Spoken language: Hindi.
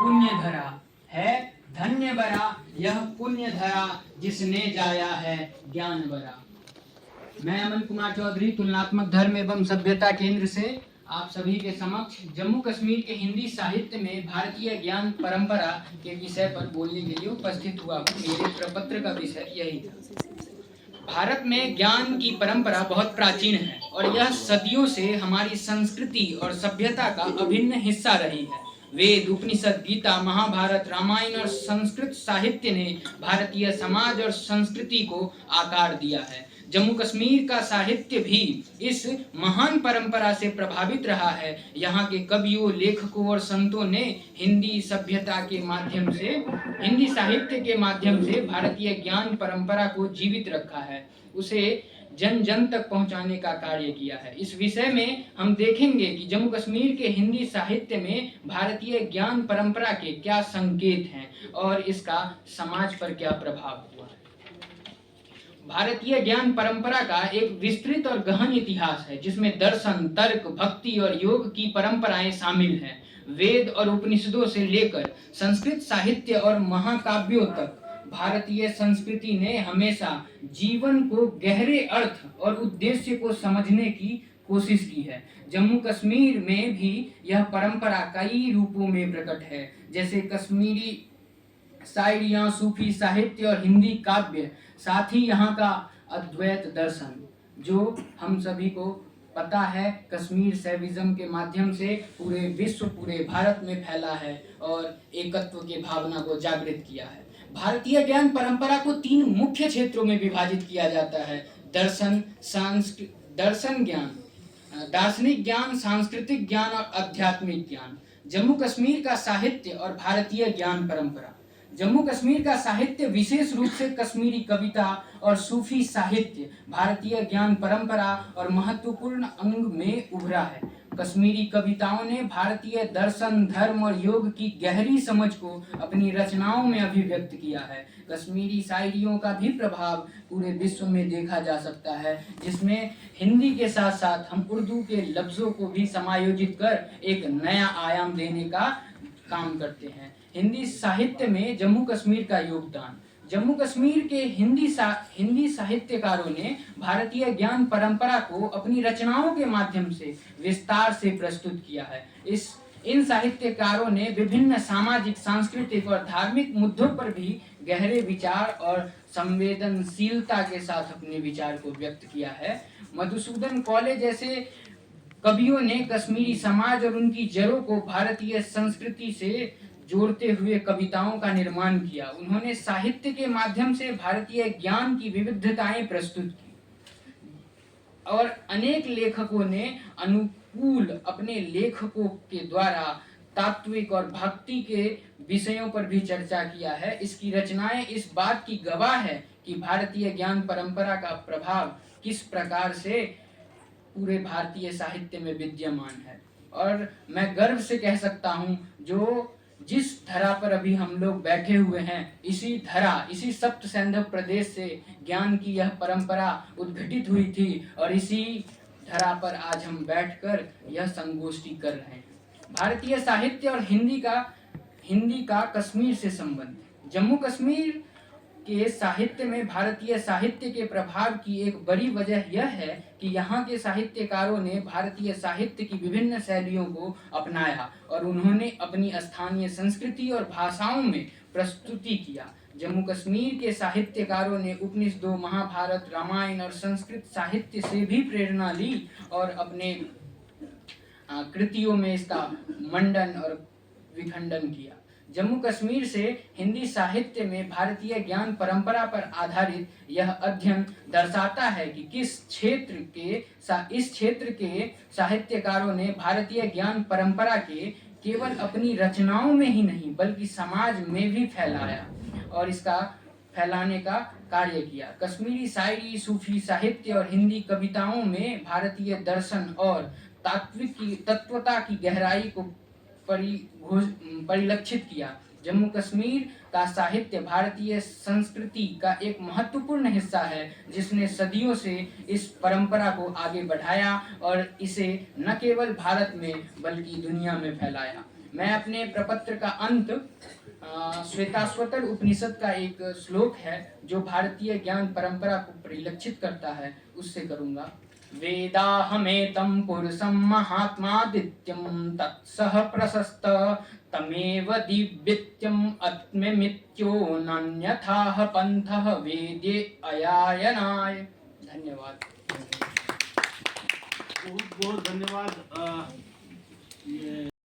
पुण्य धरा है धन्य बरा, यह पुण्य धरा जिसने जाया है ज्ञान बरा। मैं अमन कुमार चौधरी तुलनात्मक धर्म एवं सभ्यता केंद्र से आप सभी के समक्ष जम्मू कश्मीर के हिंदी साहित्य में भारतीय ज्ञान परंपरा के विषय पर बोलने के लिए उपस्थित हुआ हूँ। मेरे प्रपत्र का विषय यही था। भारत में ज्ञान की परंपरा बहुत प्राचीन है और यह सदियों से हमारी संस्कृति और सभ्यता का अभिन्न हिस्सा रही है। वेद, उपनिषद, गीता, महाभारत, रामायण और संस्कृत साहित्य ने भारतीय समाज और संस्कृति को आकार दिया है। जम्मू कश्मीर का साहित्य भी इस महान परंपरा से प्रभावित रहा है। यहाँ के कवियों, लेखकों और संतों ने हिंदी सभ्यता के माध्यम से, हिंदी साहित्य के माध्यम से भारतीय ज्ञान परंपरा को जीवित रखा है, उसे जन जन तक पहुंचाने का कार्य किया है। इस विषय में हम देखेंगे कि जम्मू कश्मीर के हिंदी साहित्य में भारतीय ज्ञान परंपरा के क्या संकेत हैं और इसका समाज पर क्या प्रभाव हुआ है। भारतीय ज्ञान परंपरा का एक विस्तृत और गहन इतिहास है, जिसमें दर्शन, तर्क, भक्ति और योग की परंपराएं शामिल हैं। वेद और उपनिषदों से लेकर संस्कृत साहित्य और महाकाव्यों तक भारतीय संस्कृति ने हमेशा जीवन को गहरे अर्थ और उद्देश्य को समझने की कोशिश की है। जम्मू कश्मीर में भी यह परंपरा कई रूपों में प्रकट है, जैसे कश्मीरी शायरियाँ, सूफी साहित्य और हिंदी काव्य, साथ ही यहाँ का अद्वैत दर्शन, जो हम सभी को पता है कश्मीर शैविज्म के माध्यम से पूरे विश्व, पूरे भारत में फैला है और एकत्व के भावना को जागृत किया है। भारतीय ज्ञान परंपरा को 3 मुख्य क्षेत्रों में विभाजित किया जाता है: दर्शन ज्ञान, दार्शनिक ज्ञान, सांस्कृतिक ज्ञान और आध्यात्मिक ज्ञान। जम्मू कश्मीर का साहित्य और भारतीय ज्ञान परंपरा। जम्मू कश्मीर का साहित्य विशेष रूप से कश्मीरी कविता और सूफी साहित्य भारतीय ज्ञान परंपरा और महत्वपूर्ण अंग में उभरा है। कश्मीरी कविताओं ने भारतीय दर्शन, धर्म और योग की गहरी समझ को अपनी रचनाओं में अभिव्यक्त किया है। कश्मीरी शायरियों का भी प्रभाव पूरे विश्व में देखा जा सकता है, जिसमें हिंदी के साथ साथ हम उर्दू के लफ्ज़ों को भी समायोजित कर एक नया आयाम देने का काम करते हैं। हिंदी साहित्य में जम्मू कश्मीर का योगदान। जम्मू कश्मीर के हिंदी साहित्यकारों ने भारतीय ज्ञान परंपरा को अपनी रचनाओं के माध्यम से विस्तार से प्रस्तुत किया है। इन साहित्यकारों ने विभिन्न सामाजिक, सांस्कृतिक और धार्मिक मुद्दों पर भी गहरे विचार और संवेदनशीलता के साथ अपने विचार को व्यक्त किया है। मधुसूदन कॉले जैसे कवियों ने कश्मीरी समाज और उनकी जड़ों को भारतीय संस्कृति से जोड़ते हुए कविताओं का निर्माण किया। उन्होंने साहित्य के माध्यम से भारतीय ज्ञान की विविधताएं प्रस्तुत की और अनेक लेखकों ने अनुकूल अपने लेखकों के द्वारा तात्विक और भक्ति के विषयों पर भी चर्चा किया है। इसकी रचनाएं इस बात की गवाह है कि भारतीय ज्ञान परंपरा का प्रभाव किस प्रकार से पूरे भारतीय साहित्य में विद्यमान है। और मैं गर्व से कह सकता हूँ, जिस धरा पर अभी हम लोग बैठे हुए हैं, इसी सप्त सैंधव प्रदेश से ज्ञान की यह परंपरा उद्घटित हुई थी और इसी धरा पर आज हम बैठकर यह संगोष्ठी कर रहे हैं। भारतीय साहित्य और हिंदी का कश्मीर से संबंध। जम्मू कश्मीर के साहित्य में भारतीय साहित्य के प्रभाव की एक बड़ी वजह यह है कि यहाँ के साहित्यकारों ने भारतीय साहित्य की विभिन्न शैलियों को अपनाया और उन्होंने अपनी स्थानीय संस्कृति और भाषाओं में प्रस्तुति किया। जम्मू कश्मीर के साहित्यकारों ने उपनिषदों, महाभारत, रामायण और संस्कृत साहित्य से भी प्रेरणा ली और अपने कृतियों में इसका मंडन और विखंडन किया। जम्मू कश्मीर से हिंदी साहित्य में भारतीय ज्ञान परंपरा पर आधारित यह अध्ययन दर्शाता है कि इस क्षेत्र के साहित्यकारों ने भारतीय ज्ञान परंपरा के केवल अपनी रचनाओं में ही नहीं बल्कि समाज में भी फैलाया और इसका फैलाने का कार्य किया। कश्मीरी शायरी, सूफी साहित्य और हिंदी कविताओं में भारतीय दर्शन और तत्वता की गहराई को परिलक्षित किया। जम्मू कश्मीर का साहित्य भारतीय संस्कृति का एक महत्वपूर्ण हिस्सा है, जिसने सदियों से इस परंपरा को आगे बढ़ाया और इसे न केवल भारत में बल्कि दुनिया में फैलाया। मैं अपने प्रपत्र का अंत श्वेताश्वतर उपनिषद का एक श्लोक है जो भारतीय ज्ञान परंपरा को परिलक्षित करता है, उससे करूंगा। वेदाहमेतं पुरुषं महात्मादित्यं तत्सह प्रशस्त तमेव दिव्यत्यम् आत्ममित्यो नन्यथाह पंथः वेदे अयायनाय। धन्यवाद। बहुत बहुत धन्यवाद। ये